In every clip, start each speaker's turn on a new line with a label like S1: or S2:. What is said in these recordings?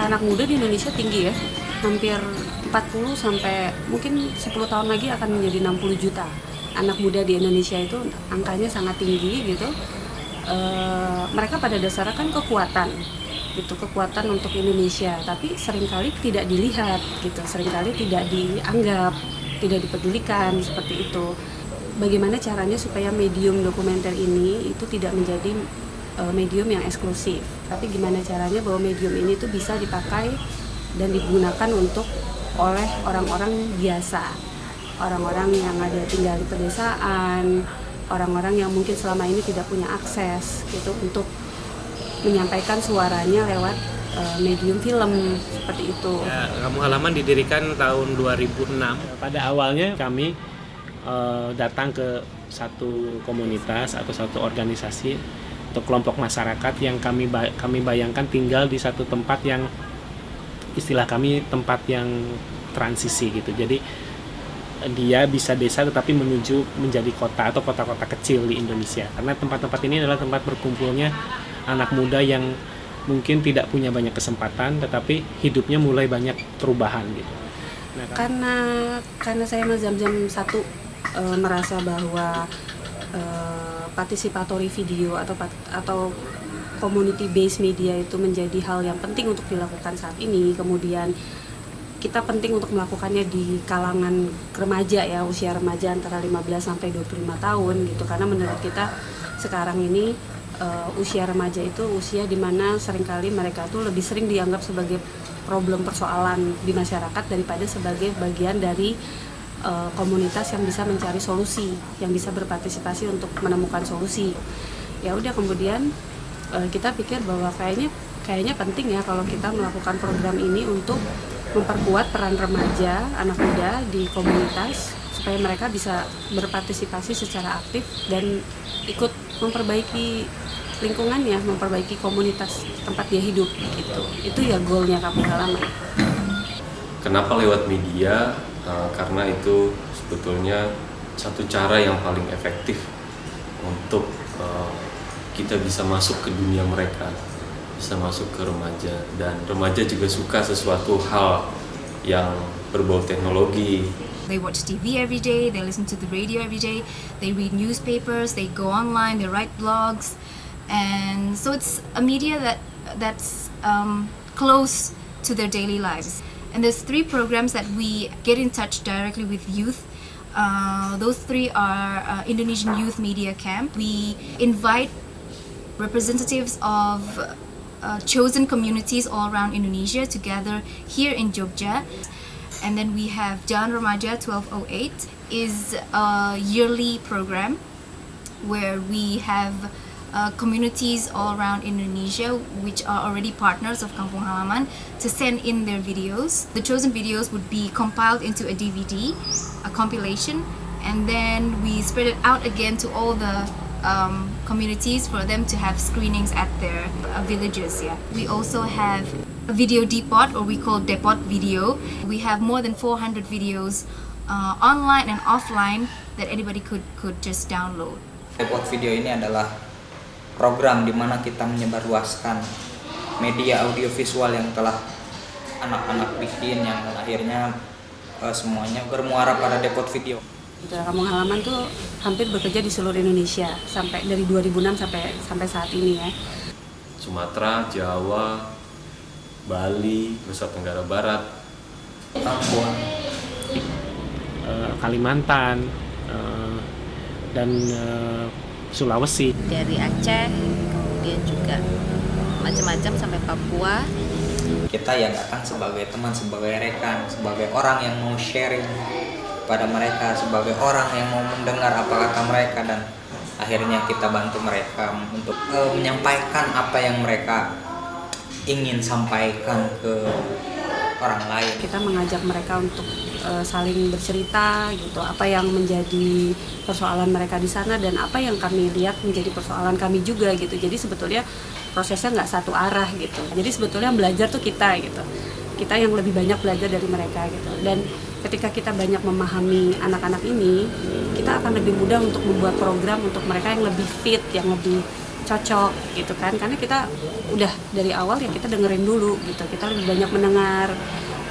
S1: anak muda di Indonesia tinggi ya, hampir 40 sampai mungkin 10 tahun lagi akan menjadi 60 juta anak muda di Indonesia. Itu angkanya sangat tinggi gitu. Mereka pada dasarnya kan kekuatan gitu, kekuatan untuk Indonesia, tapi seringkali tidak dilihat gitu, seringkali tidak dianggap, tidak dipedulikan seperti itu. Bagaimana caranya supaya medium dokumenter ini itu tidak menjadi medium yang eksklusif, tapi gimana caranya bahwa medium ini tuh bisa dipakai dan digunakan oleh orang-orang biasa, orang-orang yang ada tinggal di pedesaan, orang-orang yang mungkin selama ini tidak punya akses gitu untuk menyampaikan suaranya lewat medium film seperti itu.
S2: Ya, Kampung Halaman didirikan tahun 2006. Pada awalnya kami datang ke satu komunitas atau satu organisasi atau kelompok masyarakat yang kami bayangkan tinggal di satu tempat yang istilah kami tempat yang transisi gitu. Jadi dia bisa desa tetapi menuju menjadi kota atau kota-kota kecil di Indonesia. Karena tempat-tempat ini adalah tempat berkumpulnya anak muda yang mungkin tidak punya banyak kesempatan tetapi hidupnya mulai banyak perubahan gitu. Nah,
S1: karena saya Mas Zamzam satu merasa bahwa participatory video atau community based media itu menjadi hal yang penting untuk dilakukan saat ini. Kemudian kita penting untuk melakukannya di kalangan remaja ya, usia remaja antara 15 sampai 25 tahun gitu. Karena menurut kita sekarang ini usia remaja itu usia di mana seringkali mereka tuh lebih sering dianggap sebagai problem persoalan di masyarakat daripada sebagai bagian dari komunitas yang bisa mencari solusi, yang bisa berpartisipasi untuk menemukan solusi. Ya udah, kemudian kita pikir bahwa kayaknya penting ya kalau kita melakukan program ini untuk memperkuat peran remaja, anak muda di komunitas supaya mereka bisa berpartisipasi secara aktif dan ikut memperbaiki lingkungannya, memperbaiki komunitas tempat dia hidup gitu. Itu ya goalnya Kampung Halaman.
S3: Kenapa lewat media? Karena itu sebetulnya satu cara yang paling efektif untuk kita bisa masuk ke dunia mereka, bisa masuk ke remaja, dan remaja juga suka sesuatu hal yang berbau teknologi.
S4: They watch TV every day, they listen to the radio every day, they read newspapers, they go online, they write blogs, and so it's a media that's close to their daily lives. And there's 3 programs that we get in touch directly with youth. Those 3 are Indonesian Youth Media Camp. We invite representatives of chosen communities all around Indonesia to gather here in Jogja. And then we have Jalan Remaja 1208 is a yearly program where we have communities all around Indonesia which are already partners of Kampung Halaman to send in their videos. The chosen videos would be compiled into a DVD, a compilation, and then we spread it out again to all the communities for them to have screenings at their villages. Yeah, we also have a video depot, or we call depot video. We have more than 400 videos online and offline that anybody could just download.
S5: Depot video ini adalah program di mana kita menyebarluaskan media audiovisual yang telah anak-anak bikin, yang akhirnya semuanya bermuara pada Depot video.
S1: Kampung Halaman tuh hampir bekerja di seluruh Indonesia sampai dari 2006 sampai saat ini ya.
S3: Sumatera, Jawa, Bali, Nusa Tenggara Barat,
S5: Papua,
S2: Kalimantan, dan Sulawesi.
S6: Dari Aceh, kemudian juga macam-macam sampai Papua.
S5: Kita ya datang sebagai teman, sebagai rekan, sebagai orang yang mau sharing pada mereka, sebagai orang yang mau mendengar apa kata mereka, dan akhirnya kita bantu mereka untuk menyampaikan apa yang mereka ingin sampaikan ke orang lain.
S1: Kita mengajak mereka untuk saling bercerita gitu, apa yang menjadi persoalan mereka di sana dan apa yang kami lihat menjadi persoalan kami juga gitu. Jadi sebetulnya prosesnya nggak satu arah gitu. Jadi sebetulnya yang belajar tuh kita gitu. Kita yang lebih banyak belajar dari mereka gitu. Dan ketika kita banyak memahami anak-anak ini, kita akan lebih mudah untuk membuat program untuk mereka yang lebih fit, yang lebih cocok gitu kan, karena kita udah dari awal ya kita dengerin dulu gitu, kita lebih banyak mendengar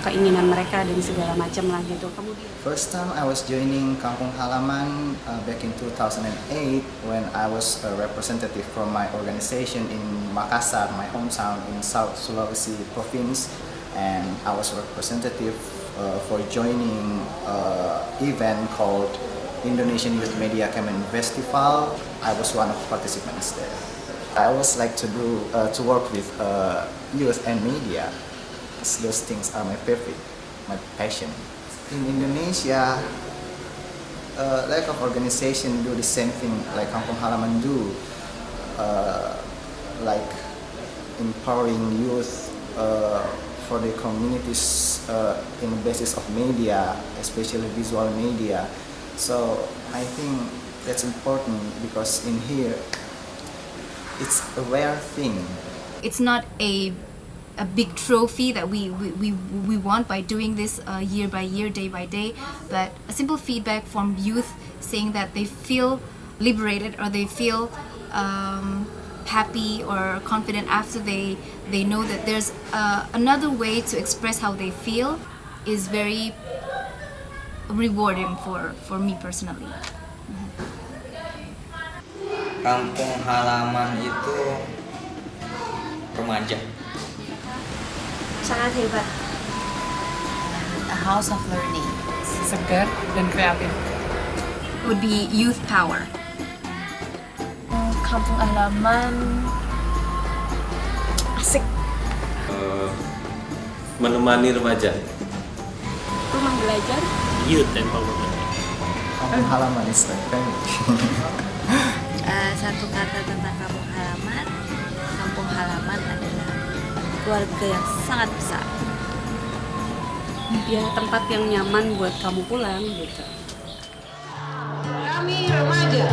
S1: keinginan mereka dan segala macam lah gitu. Kemudian
S7: First time I was joining Kampung Halaman back in 2008 when I was a representative from my organization in Makassar, my hometown in South Sulawesi province, and I was representative for joining event called Indonesian Youth Media Campaign Festival. I was one of the participants there. I always like to work with youth and media. Those things are my favorite, my passion. In Indonesia, lack of organization do the same thing like Kampung Halaman do, like empowering youth for the communities in the basis of media, especially visual media. So I think that's important because in here, it's a rare thing.
S4: It's not a big trophy that we want by doing this year by year, day by day, but a simple feedback from youth saying that they feel liberated or they feel happy or confident after they know that there's another way to express how they feel is very rewarding for me personally.
S5: Kampung Halaman itu remaja.
S6: Sangat hebat. A house of learning.
S8: Segar dan kreatif.
S4: Would be youth power.
S8: Kampung Halaman asik.
S3: Menemani remaja.
S1: rumah belajar.
S2: Youth empowerment.
S7: Kampung Halaman is like family.
S6: Satu kata tentang kampung halaman adalah keluarga yang sangat besar.
S1: Ya tempat yang nyaman buat kamu pulang gitu.
S9: Kami remaja